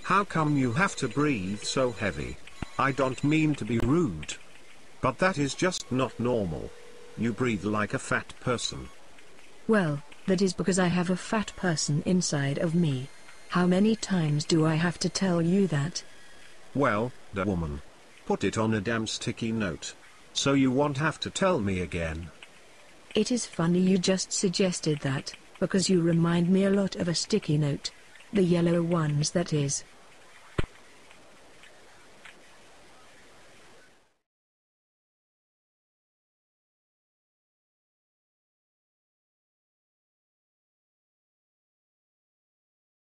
How come you have to breathe so heavy? I don't mean to be rude, but that is just not normal. You breathe like a fat person. Well, that is because I have a fat person inside of me. How many times do I have to tell you that? Well, the woman. Put it on a damn sticky note, so you won't have to tell me again. It is funny you just suggested that, because you remind me a lot of a sticky note. The yellow ones, that is.